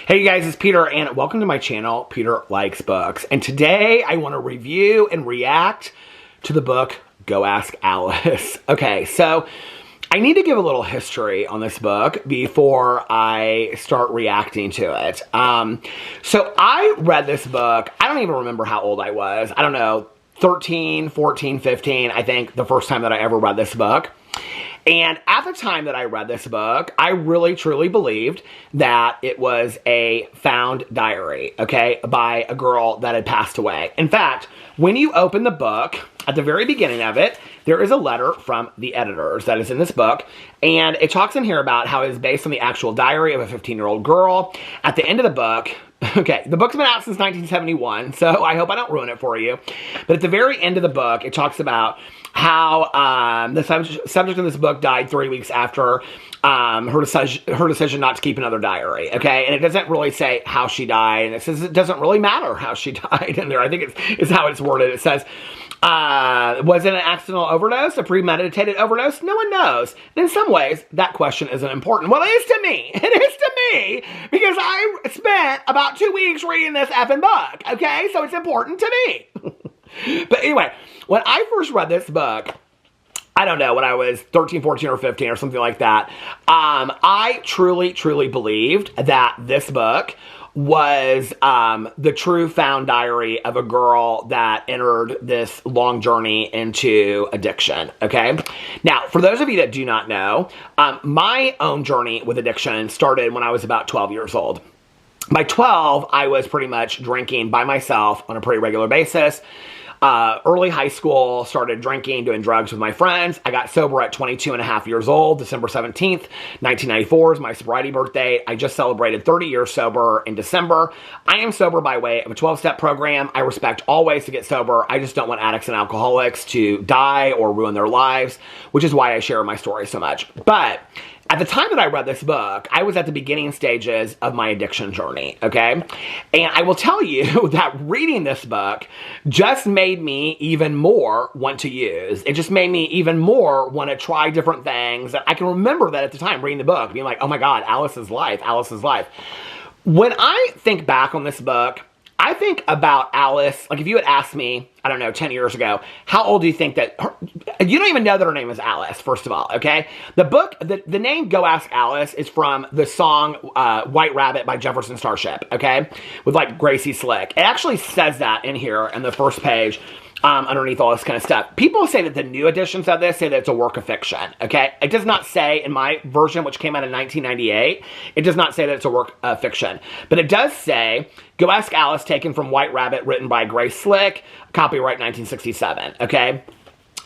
Hey you guys, it's Peter and welcome to my channel, Peter Likes Books. And today I want to review and react to the book, Go Ask Alice. Okay, so I need to give a little history on this book before I start reacting to it. So I read this book, I don't even remember how old I was. I don't know, 13, 14, 15, I think the first time that I ever read this book. And at the time that I read this book, I really truly believed that it was a found diary, okay, by a girl that had passed away. In fact, when you open the book, at the very beginning of it, there is a letter from the editors that is in this book, and it talks in here about how it is based on the actual diary of a 15-year-old girl. At the end of the book, okay, the book's been out since 1971, so I hope I don't ruin it for you. But at the very end of the book, it talks about how the subject of this book died 3 weeks after her decision not to keep another diary, okay? And it doesn't really say how she died, and it says it doesn't really matter how she died in there. I think it's how it's worded. It says, was it an accidental overdose, a premeditated overdose? No one knows. And in some ways, that question isn't important. Well, it is to me. It is to me because I spent about 2 weeks reading this effing book, okay? So it's important to me. But anyway, when I first read this book, I don't know, when I was 13, 14, or 15 or something like that, I truly, truly believed that this book was the true found diary of a girl that entered this long journey into addiction, okay? Now, for those of you that do not know, my own journey with addiction started when I was about 12 years old. By 12, I was pretty much drinking by myself on a pretty regular basis. Early high school, started drinking, doing drugs with my friends. I got sober at 22 and a half years old. December 17th, 1994 is my sobriety birthday. I just celebrated 30 years sober in December. I am sober by way of a 12-step program. I respect all ways to get sober. I just don't want addicts and alcoholics to die or ruin their lives, which is why I share my story so much. But at the time that I read this book, I was at the beginning stages of my addiction journey, okay? And I will tell you that reading this book just made me even more want to use. It just made me even more want to try different things. I can remember that at the time, reading the book, being like, oh my God, Alice's life, Alice's life. When I think back on this book, I think about Alice, like if you had asked me, I don't know, 10 years ago, how old do you think that, you don't even know that her name is Alice, first of all, okay? The book, the name Go Ask Alice is from the song White Rabbit by Jefferson Starship, okay? With like Gracie Slick. It actually says that in here in the first page. Underneath all this kind of stuff. People say that the new editions of this say that it's a work of fiction, okay? It does not say, in my version, which came out in 1998, it does not say that it's a work of fiction. But it does say, Go Ask Alice, taken from White Rabbit, written by Grace Slick, copyright 1967, okay?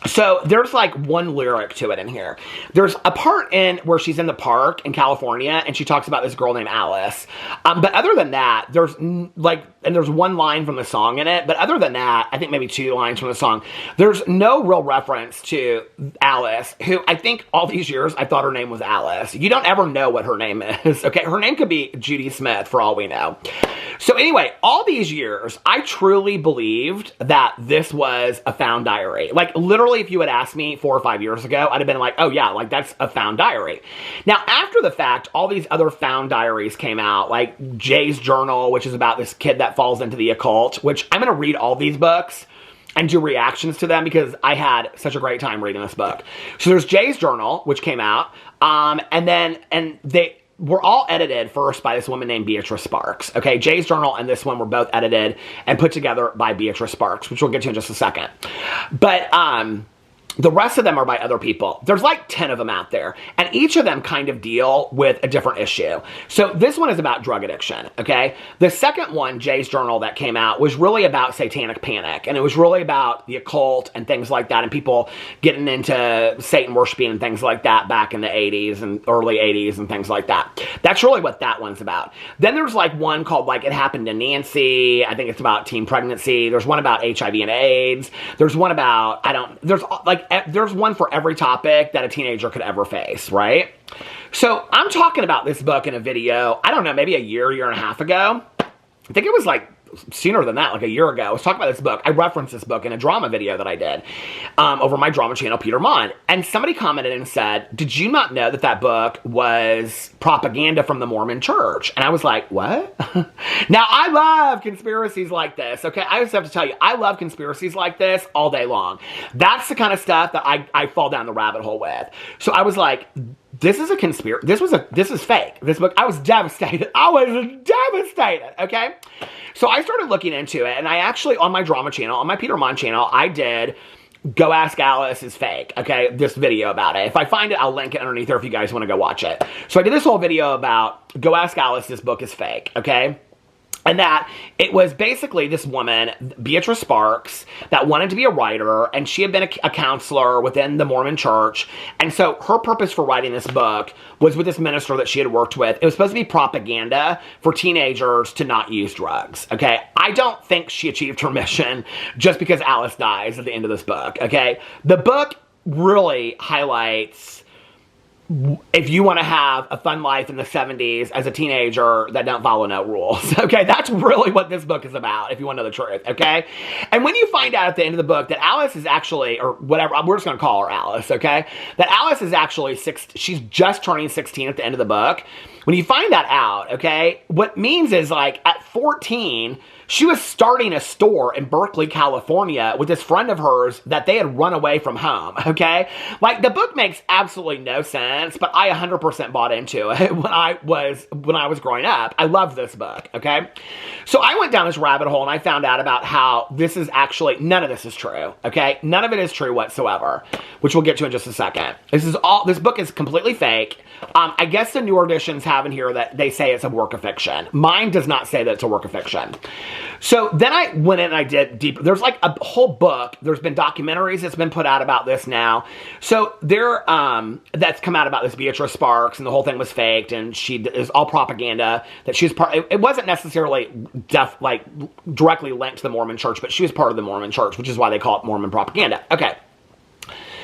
So there's like one lyric to it in here. There's a part in where she's in the park in California and she talks about this girl named Alice. But other than that, there's like, and there's one line from the song in it, but other than that, I think maybe 2 lines from the song, there's no real reference to Alice, who I think all these years I thought her name was Alice. You don't ever know what her name is, okay? Her name could be Judy Smith for all we know. So anyway, all these years, I truly believed that this was a found diary. Like literally, if you had asked me 4 or 5 years ago, I'd have been like, oh yeah, like that's a found diary. Now, after the fact, all these other found diaries came out, like Jay's Journal, which is about this kid that falls into the occult, which I'm going to read all these books and do reactions to them because I had such a great time reading this book. So there's Jay's Journal, which came out, and they were all edited first by this woman named Beatrice Sparks. Okay, Jay's Journal and this one were both edited and put together by Beatrice Sparks, which we'll get to in just a second. But the rest of them are by other people. There's like 10 of them out there, and each of them kind of deal with a different issue. So this one is about drug addiction, okay? The second one, Jay's Journal, that came out was really about satanic panic, and it was really about the occult and things like that, and people getting into Satan worshiping and things like that back in the 80s and early 80s and things like that. That's really what that one's about. Then there's like one called like It Happened to Nancy. I think it's about teen pregnancy. There's one about HIV and AIDS. There's one about, there's one for every topic that a teenager could ever face, right? So I'm talking about this book in a video, I don't know, maybe a year and a half ago. I think it was like sooner than that, like a year ago. I was talking about this book. I referenced this book in a drama video that I did over my drama channel, Peter Monn. And somebody commented and said, did you not know that that book was propaganda from the Mormon church? And I was like, what? Now, I love conspiracies like this, okay? I just have to tell you, I love conspiracies like this all day long. That's the kind of stuff that I fall down the rabbit hole with. So I was like, this is a conspiracy. This is fake. This book, I was devastated. I was devastated, okay? So I started looking into it, and I actually, on my drama channel, on my Peter Monn channel, I did Go Ask Alice is Fake, okay? This video about it. If I find it, I'll link it underneath there if you guys want to go watch it. So I did this whole video about Go Ask Alice, this book is fake, okay? And that it was basically this woman, Beatrice Sparks, that wanted to be a writer, and she had been a counselor within the Mormon church. And so her purpose for writing this book was with this minister that she had worked with. It was supposed to be propaganda for teenagers to not use drugs, okay? I don't think she achieved her mission just because Alice dies at the end of this book, okay? The book really highlights, if you want to have a fun life in the 70s as a teenager that don't follow no rules, okay? That's really what this book is about, if you want to know the truth, okay? And when you find out at the end of the book that Alice is actually, or whatever, we're just going to call her Alice, okay? That Alice is actually, she's just turning 16 at the end of the book. When you find that out, okay, what it means is, like, at 14, she was starting a store in Berkeley, California with this friend of hers that they had run away from home, okay? Like, the book makes absolutely no sense, but I 100% bought into it when I was growing up. I loved this book, okay? So I went down this rabbit hole and I found out about how this is actually, none of this is true, okay? None of it is true whatsoever, which we'll get to in just a second. This book is completely fake. I guess the newer editions have in here that they say it's a work of fiction. Mine does not say that it's a work of fiction. So then I went in and I did deep. There's like a whole book. There's been documentaries that's been put out about this now. So that's come out about this Beatrice Sparks, and the whole thing was faked, and she is all propaganda that she was part. It wasn't necessarily directly linked to the Mormon church, but she was part of the Mormon church, which is why they call it Mormon propaganda. Okay.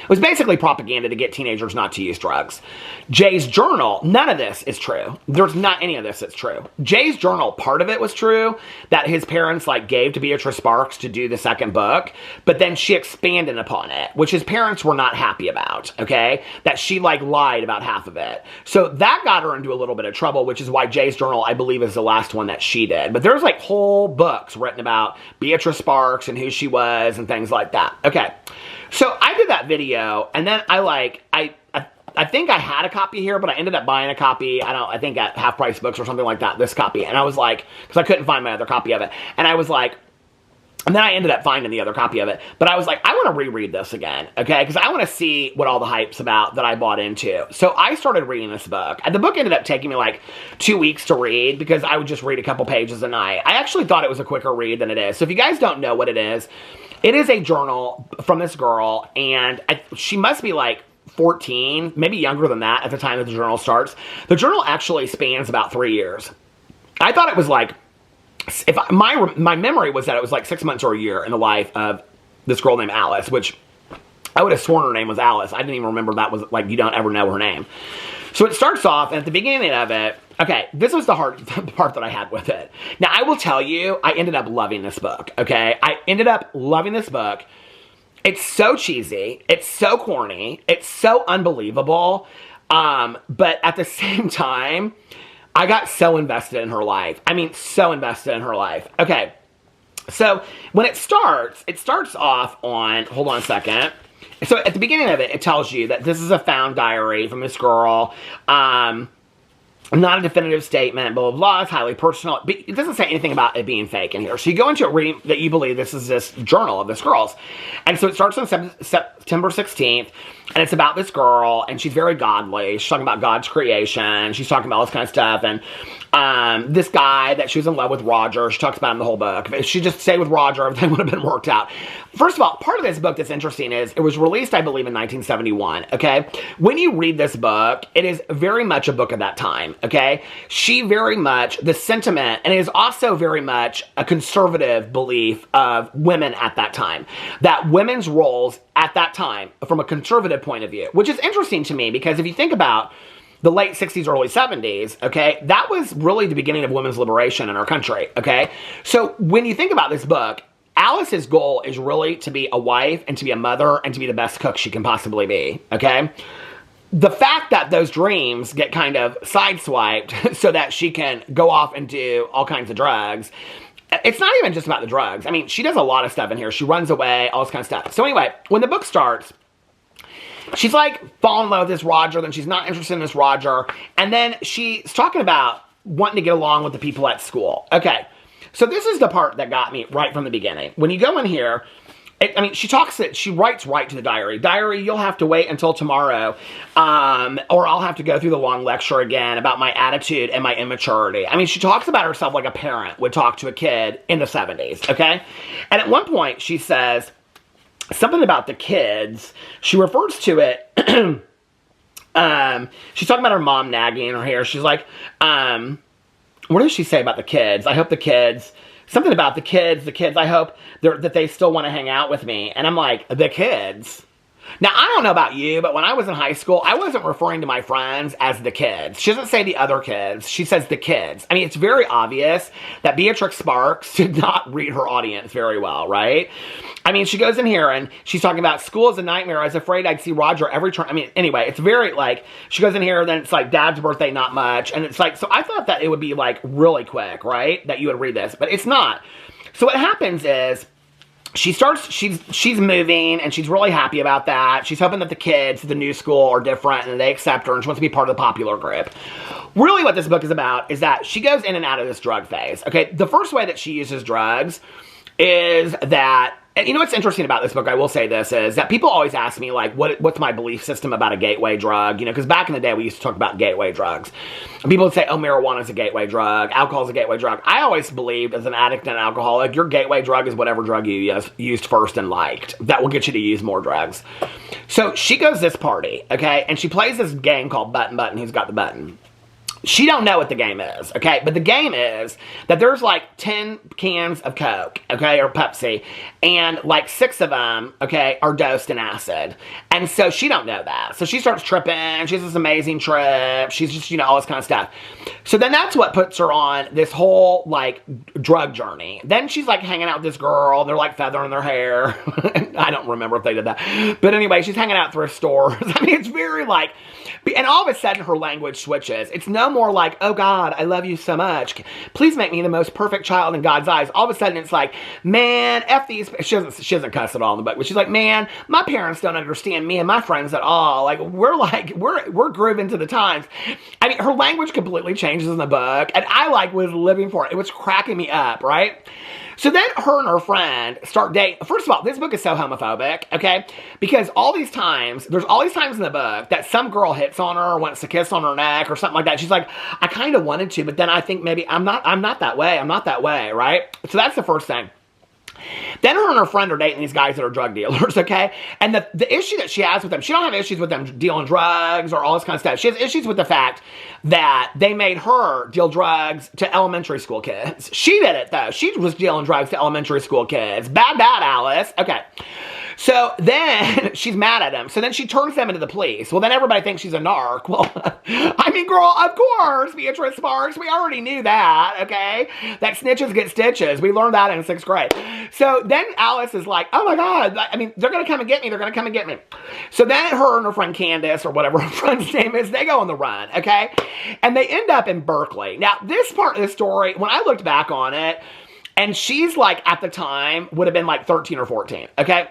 It was basically propaganda to get teenagers not to use drugs. Jay's journal, none of this is true. There's not any of this that's true. Jay's journal, part of it was true, that his parents gave to Beatrice Sparks to do the second book, but then she expanded upon it, which his parents were not happy about, okay? That she lied about half of it. So that got her into a little bit of trouble, which is why Jay's journal, I believe, is the last one that she did. But there's whole books written about Beatrice Sparks and who she was and things like that. Okay. So I did that video, and then I think I had a copy here, but I ended up buying a copy, I think at Half Price Books or something like that, this copy. And I was like, because I couldn't find my other copy of it. And I was like, and then I ended up finding the other copy of it. But I was like, I want to reread this again, okay? Because I want to see what all the hype's about that I bought into. So I started reading this book. And the book ended up taking me 2 weeks to read because I would just read a couple pages a night. I actually thought it was a quicker read than it is. So if you guys don't know what it is a journal from this girl. And she must be 14, maybe younger than that at the time that the journal starts. The journal actually spans about 3 years. I thought it was my memory was that it was 6 months or a year in the life of this girl named Alice, which I would have sworn her name was Alice. I didn't even remember that was you don't ever know her name. So it starts off, and at the beginning of it, okay, this was the part that I had with it. Now, I will tell you, I ended up loving this book, okay? I ended up loving this book. It's so cheesy. It's so corny. It's so unbelievable. But at the same time, I got so invested in her life. I mean, so invested in her life. Okay, so when it starts off on, hold on a second. So at the beginning of it, it tells you that this is a found diary from this girl. Not a definitive statement, blah, blah, blah. It's highly personal. But it doesn't say anything about it being fake in here. So you go into it reading that you believe this is this journal of this girl's. And so it starts on September 16th, and it's about this girl, and she's very godly. She's talking about God's creation. She's talking about all this kind of stuff. And this guy that she was in love with, Roger, she talks about him the whole book. If she just stayed with Roger, everything would have been worked out. First of all, part of this book that's interesting is it was released, I believe, in 1971, okay? When you read this book, it is very much a book of that time, okay? She very much, the sentiment, and it is also very much a conservative belief of women at that time. That women's roles at that time, from a conservative point of view, which is interesting to me because if you think about the late 60s, early 70s, okay, that was really the beginning of women's liberation in our country, okay? So when you think about this book, Alice's goal is really to be a wife and to be a mother and to be the best cook she can possibly be, okay? The fact that those dreams get kind of sideswiped so that she can go off and do all kinds of drugs, it's not even just about the drugs. I mean, she does a lot of stuff in here. She runs away, all this kind of stuff. So anyway, when the book starts, she's like falling in love with this Roger, then she's not interested in this Roger, and then she's talking about wanting to get along with the people at school. Okay, so this is the part that got me right from the beginning. When you go in here, she writes right to the diary. Diary, you'll have to wait until tomorrow, or I'll have to go through the long lecture again about my attitude and my immaturity. I mean, she talks about herself like a parent would talk to a kid in the 70s, okay? And at one point, she says something about the kids. She refers to it, she's talking about her mom nagging in her hair. She's like, what does she say about the kids? I hope the kids... Something about the kids, I hope that they still want to hang out with me. And I'm like, the kids? Now, I don't know about you, but when I was in high school, I wasn't referring to my friends as the kids. She doesn't say the other kids. She says the kids. I mean, it's very obvious that Beatrix Sparks did not read her audience very well, right? I mean, she goes in here and she's talking about school is a nightmare. I was afraid I'd see Roger every turn. I mean, anyway, it's very like, she goes in here and then it's like dad's birthday, not much. And it's like, so I thought that it would be like really quick, right? That you would read this, but it's not. So what happens is, she's moving, and she's really happy about that. She's hoping that the kids at the new school are different, and they accept her, and she wants to be part of the popular group. Really what this book is about is that she goes in and out of this drug phase, okay? The first way that she uses drugs is that, and you know what's interesting about this book, I will say this, is that people always ask me, like, what's my belief system about a gateway drug? You know, because back in the day, we used to talk about gateway drugs. And people would say, oh, marijuana's a gateway drug, alcohol's a gateway drug. I always believed, as an addict and an alcoholic, your gateway drug is whatever drug you used first and liked. That will get you to use more drugs. So she goes to this party, okay, and she plays this game called Button Button, Who's Got the Button? She don't know what the game is, okay? But the game is that there's like 10 cans of Coke, okay, or Pepsi, and like 6 of them, okay, are dosed in acid. And so she don't know that. So she starts tripping. She has this amazing trip. She's just, you know, all this kind of stuff. So then that's what puts her on this whole, like, drug journey. Then she's, like, hanging out with this girl. They're, like, feathering their hair. I don't remember if they did that. But anyway, she's hanging out at thrift stores. I mean, it's very, like... And all of a sudden, her language switches. It's no more like, oh, God, I love you so much. Please make me the most perfect child in God's eyes. All of a sudden, it's like, man, F these... She doesn't cuss at all in the book. But she's like, man, my parents don't understand me and my friends at all. Like, we're grooving to the times. I mean, her language completely changes in the book. And I, like, was living for it. It was cracking me up, right? So then her and her friend start dating. First of all, this book is so homophobic, okay? Because all these times, there's all these times in the book that some girl hits on her or wants to kiss on her neck or something like that. She's like, I kind of wanted to, but then I think maybe I'm not that way. I'm not that way, right? So that's the first thing. Then her and her friend are dating these guys that are drug dealers, okay? And the issue that she has with them, she don't have issues with them dealing drugs or all this kind of stuff. She has issues with the fact that they made her deal drugs to elementary school kids. She did it, though. She was dealing drugs to elementary school kids. Bad, Alice. Okay. So then she's mad at him. So then she turns them into the police. Well, then everybody thinks she's a narc. Well, I mean, girl, of course, Beatrix Sparks. We already knew that, okay? That snitches get stitches. We learned that in 6th grade. So then Alice is like, oh my God. I mean, they're going to come and get me. They're going to come and get me. So then her and her friend Candace, or whatever her friend's name is, they go on the run, okay? And they end up in Berkeley. Now, this part of the story, when I looked back on it, and she's like, at the time, would have been like 13 or 14, okay?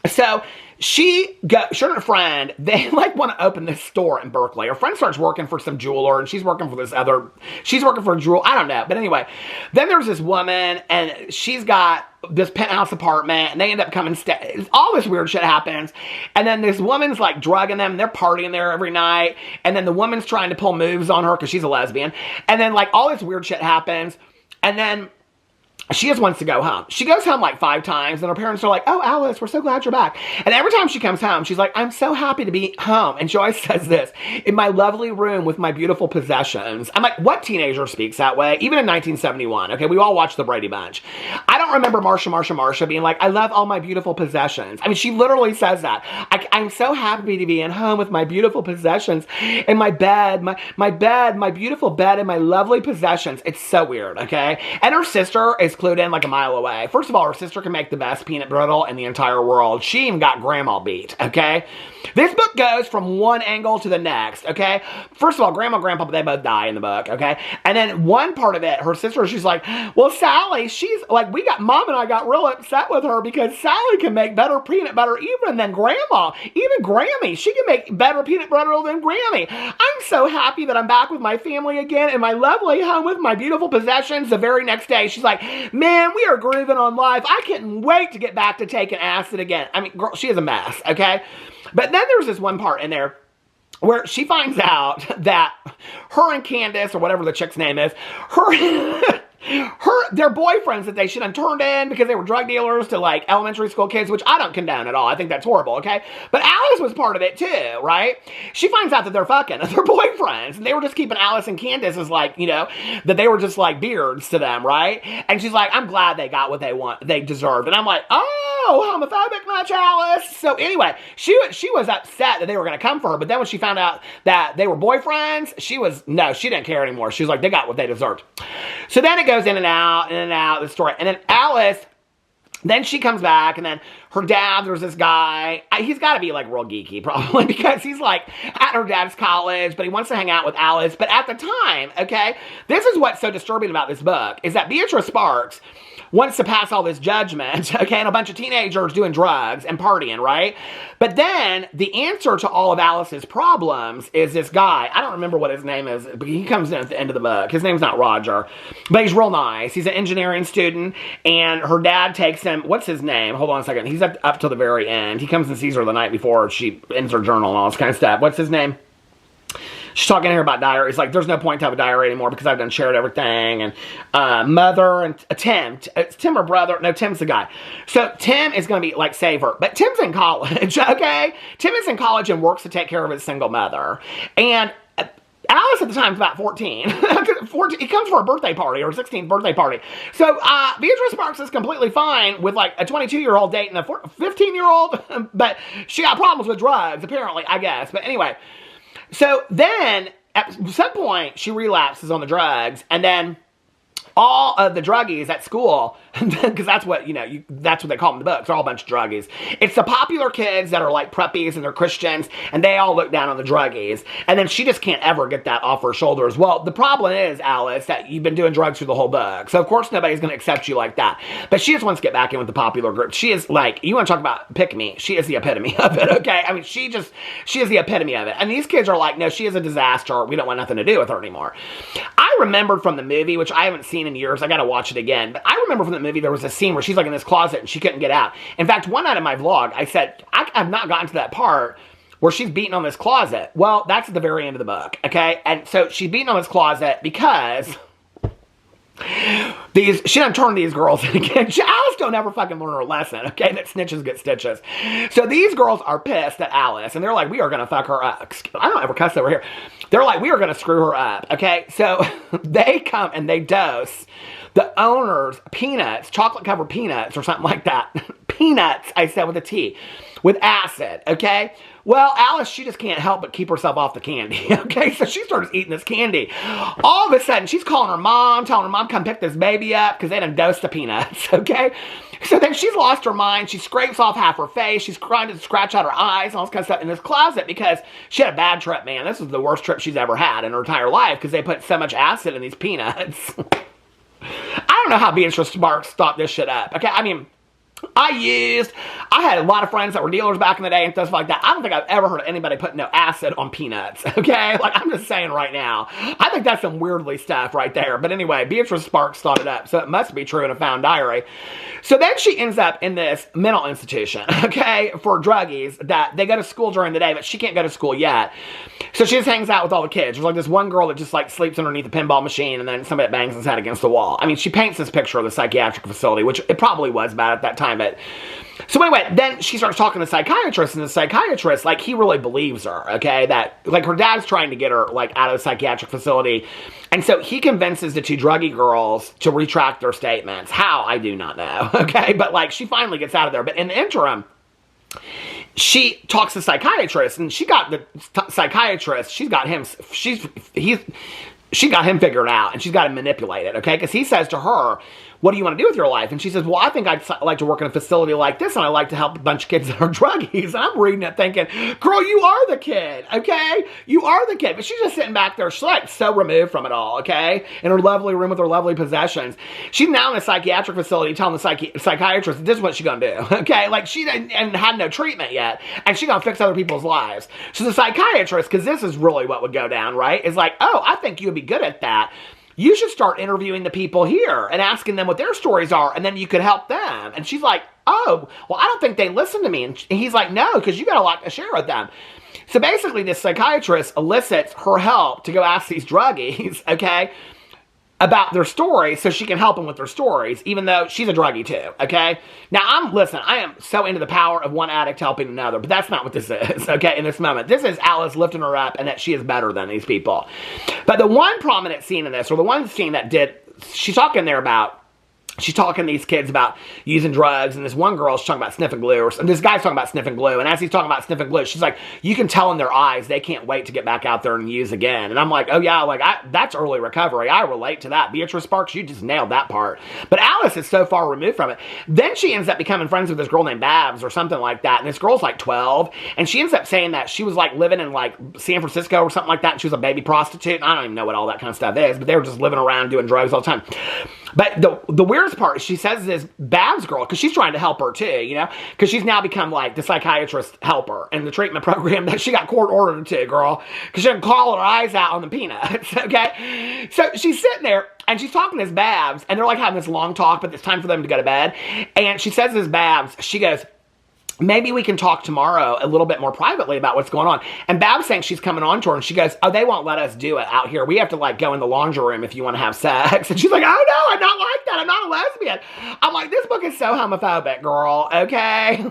So she and her friend, they like want to open this store in Berkeley. Her friend starts working for some jeweler, and she's working for she's working for a jeweler. I don't know. But anyway, then there's this woman, and she's got this penthouse apartment, and they end up coming all this weird shit happens. And then this woman's like drugging them, and they're partying there every night. And then the woman's trying to pull moves on her because she's a lesbian. And then like all this weird shit happens. And then she just wants to go home. She goes home like 5 times, and her parents are like, oh, Alice, we're so glad you're back. And every time she comes home, she's like, I'm so happy to be home. And Joyce says this, in my lovely room with my beautiful possessions. I'm like, what teenager speaks that way? Even in 1971, okay, we all watched The Brady Bunch. I I don't remember Marsha being like, I love all my beautiful possessions. I mean, she literally says that. I'm so happy to be at home with my beautiful possessions and my bed, my beautiful bed and my lovely possessions. It's so weird, okay? And her sister is clued in like a mile away. First of all, her sister can make the best peanut brittle in the entire world. She even got grandma beat, okay? This book goes from one angle to the next, okay? First of all, grandma and grandpa, they both die in the book, okay? And then one part of it, her sister, she's like, well, Sally, she's like, Mom and I got real upset with her because Sally can make better peanut butter even than grandma, even Grammy. She can make better peanut butter than Grammy. I'm so happy that I'm back with my family again in my lovely home with my beautiful possessions. The very next day, she's like, man, we are grooving on life. I can't wait to get back to taking acid again. I mean, girl, she is a mess, okay? But then there's this one part in there where she finds out that her and Candace, or whatever the chick's name is, their boyfriends that they should have turned in because they were drug dealers to like elementary school kids, which I don't condone at all. I think that's horrible, okay? But Alice was part of it too, right? She finds out that they're fucking, they're boyfriends, and they were just keeping Alice and Candace as like, you know, that they were just like beards to them, right? And she's like, I'm glad they got what they deserved. And I'm like, oh, homophobic much, Alice? So anyway, she was upset that they were going to come for her, but then when she found out that they were boyfriends, she didn't care anymore. She was like, they got what they deserved. So then it goes in and out, the story. And then Alice, then she comes back, and then her dad, there's this guy, he's got to be like real geeky probably, because he's like at her dad's college, but he wants to hang out with Alice. But at the time, okay, this is what's so disturbing about this book, is that Beatrice Sparks wants to pass all this judgment, okay, and a bunch of teenagers doing drugs and partying, right? But then the answer to all of Alice's problems is this guy. I don't remember what his name is, but he comes in at the end of the book. His name's not Roger, but he's real nice. He's an engineering student, and her dad takes him, what's his name? Hold on a second. He's up till the very end. He comes and sees her the night before she ends her journal and all this kind of stuff. What's his name? She's talking to her about diary. It's like, there's no point to have a diary anymore because I've done shared everything. And mother and Tim. It's Tim or brother. No, Tim's the guy. So Tim is going to be like, save her. But Tim's in college, okay? Tim is in college and works to take care of his single mother. And Alice at the time is about 14. 14. He comes for a birthday party, or 16th birthday party. So Beatrice Sparks is completely fine with like a 22-year-old dating a 15-year-old. But she got problems with drugs, apparently, I guess. But anyway. So then, at some point, she relapses on the drugs, and then all of the druggies at school, because that's what, that's what they call them in the books, they're all a bunch of druggies. It's the popular kids that are like preppies and they're Christians, and they all look down on the druggies. And then she just can't ever get that off her shoulders. Well, the problem is, Alice, that you've been doing drugs through the whole book. So, of course, nobody's going to accept you like that. But she just wants to get back in with the popular group. She is like, you want to talk about pick me, she is the epitome of it, okay? I mean, she is the epitome of it. And these kids are like, no, she is a disaster. We don't want nothing to do with her anymore. I remembered from the movie, which I haven't seen in years, I gotta watch it again, but I remember from the movie there was a scene where she's like in this closet and she couldn't get out. In fact, one night in my vlog, I said, I've not gotten to that part where she's beating on this closet. Well, that's at the very end of the book, okay? And so she's beating on this closet because she done turned these girls in again. Alice don't ever fucking learn her lesson, okay? That snitches get stitches. So these girls are pissed at Alice, and they're like, we are gonna fuck her up. I don't ever cuss over here. They're like, we are gonna screw her up, okay? So they come and they dose the owner's peanuts, chocolate-covered peanuts or something like that. Peanuts, I said with a T, with acid, okay? Well, Alice, she just can't help but keep herself off the candy, okay? So she starts eating this candy. All of a sudden, she's calling her mom, telling her mom, come pick this baby up because they done dosed the peanuts, okay? So then she's lost her mind. She scrapes off half her face. She's trying to scratch out her eyes and all this kind of stuff in this closet because she had a bad trip, man. This is the worst trip she's ever had in her entire life because they put so much acid in these peanuts. I don't know how Beatrice Sparks thought this shit up, okay? I mean, I had a lot of friends that were dealers back in the day and stuff like that. I don't think I've ever heard of anybody putting no acid on peanuts, okay? Like, I'm just saying right now. I think that's some weirdly stuff right there. But anyway, Beatrice Sparks thought it up, so it must be true in a found diary. So then she ends up in this mental institution, okay, for druggies that they go to school during the day, but she can't go to school yet. So she just hangs out with all the kids. There's like this one girl that just like sleeps underneath a pinball machine, and then somebody bangs his head against the wall. I mean, she paints this picture of the psychiatric facility, which it probably was bad at that time. But so anyway, then she starts talking to the psychiatrist, and the psychiatrist, like, he really believes her, okay? That, like, her dad's trying to get her, like, out of the psychiatric facility. And so he convinces the two druggy girls to retract their statements. How? I do not know, okay? But, like, she finally gets out of there. But in the interim, she talks to the psychiatrist, and she got the psychiatrist, she got him figured out, and she's got to manipulate it, okay? Because he says to her, what do you want to do with your life? And she says, well, I think I'd like to work in a facility like this, and I like to help a bunch of kids that are druggies. And I'm reading it thinking, girl, you are the kid, okay? You are the kid. But she's just sitting back there. She's like so removed from it all, okay? In her lovely room with her lovely possessions. She's now in a psychiatric facility telling the psychiatrist, this is what she's going to do, okay? Like, she didn't, and had no treatment yet, and she's going to fix other people's lives. So the psychiatrist, because this is really what would go down, right, is like, oh, I think you would be good at that. You should start interviewing the people here and asking them what their stories are, and then you could help them. And she's like, oh, well, I don't think they listen to me. And he's like, no, because you got a lot to share with them. So basically, this psychiatrist elicits her help to go ask these druggies, okay, about their stories so she can help them with their stories, even though she's a druggie too, okay? Now, listen, I am so into the power of one addict helping another, but that's not what this is, okay, in this moment. This is Alice lifting her up and that she is better than these people. But the one prominent scene in this, or the one scene that she's talking to these kids about using drugs, and this one girl's talking about sniffing glue, and this guy's talking about sniffing glue, and as he's talking about sniffing glue, she's like, you can tell in their eyes they can't wait to get back out there and use again. And I'm like, oh yeah, like, that's early recovery. I relate to that. Beatrice Sparks, you just nailed that part. But Alice is so far removed from it. Then she ends up becoming friends with this girl named Babs or something like that, and this girl's like 12, and she ends up saying that she was like living in like San Francisco or something like that, and she was a baby prostitute, and I don't even know what all that kind of stuff is, but they were just living around doing drugs all the time. But the weirdest part is she says this Babs girl, because she's trying to help her too, you know, because she's now become like the psychiatrist helper in the treatment program that she got court ordered to, girl, because she didn't call her eyes out on the peanuts, okay? So she's sitting there, and she's talking to this Babs, and they're like having this long talk, but it's time for them to go to bed. And she says to this Babs, she goes, maybe we can talk tomorrow a little bit more privately about what's going on. And Babs saying she's coming on to her, and she goes, oh, they won't let us do it out here. We have to, like, go in the laundry room if you want to have sex. And she's like, oh, no, I'm not like that. I'm not a lesbian. I'm like, this book is so homophobic, girl, okay?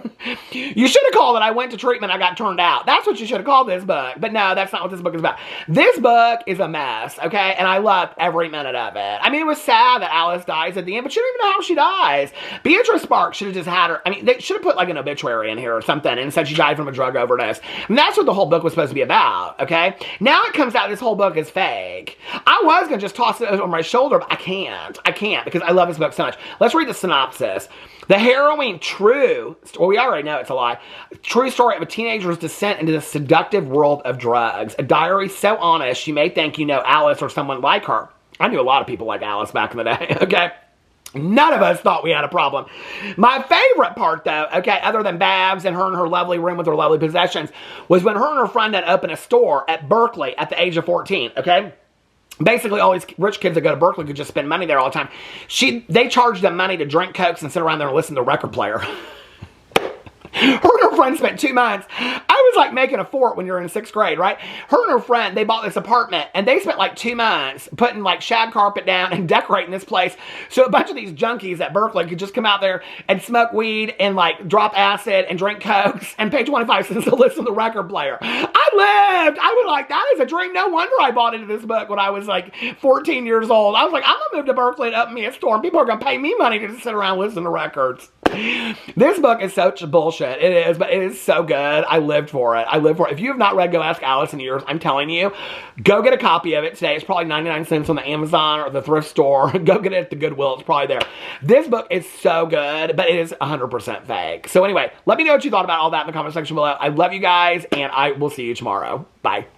You should have called it I went to treatment, I got turned out. That's what you should have called this book. But no, that's not what this book is about. This book is a mess, okay? And I loved every minute of it. I mean, it was sad that Alice dies at the end, but you don't even know how she dies. Beatrice Sparks should have just had her, I mean, they should have put, like, an obituary in here or something and said she died from a drug overdose. And that's what the whole book was supposed to be about, okay? Now it comes out this whole book is fake. I was going to just toss it over my shoulder, but I can't because I love this book so much. Let's read the synopsis. The harrowing we already know it's a lie, true story of a teenager's descent into the seductive world of drugs. A diary so honest you may think you know Alice or someone like her. I knew a lot of people like Alice back in the day, okay? None of us thought we had a problem. My favorite part, though, okay, other than Babs and her lovely room with her lovely possessions, was when her and her friend had opened a store at Berkeley at the age of 14, okay? Basically, all these rich kids that go to Berkeley could just spend money there all the time. They charged them money to drink Cokes and sit around there and listen to a record player. Her and her friend spent 2 months. I was like making a fort when you're in 6th grade, right? Her and her friend, they bought this apartment, and they spent like 2 months putting like shag carpet down and decorating this place so a bunch of these junkies at Berkeley could just come out there and smoke weed and like drop acid and drink Cokes and pay 25 cents to listen to the record player. I was like, that is a dream. No wonder I bought into this book when I was like 14 years old. I was like, I'm gonna move to Berkeley and open me a store, and people are gonna pay me money to just sit around and listen to records. This book is such bullshit. It is, but it is so good. I lived for it. If you have not read Go Ask Alice in years, I'm telling you, go get a copy of it today. It's probably 99 cents on the Amazon or the thrift store. Go get it at the Goodwill. It's probably there. This book is so good, but it is 100% fake. So anyway, let me know what you thought about all that in the comment section below. I love you guys, and I will see you tomorrow. Bye.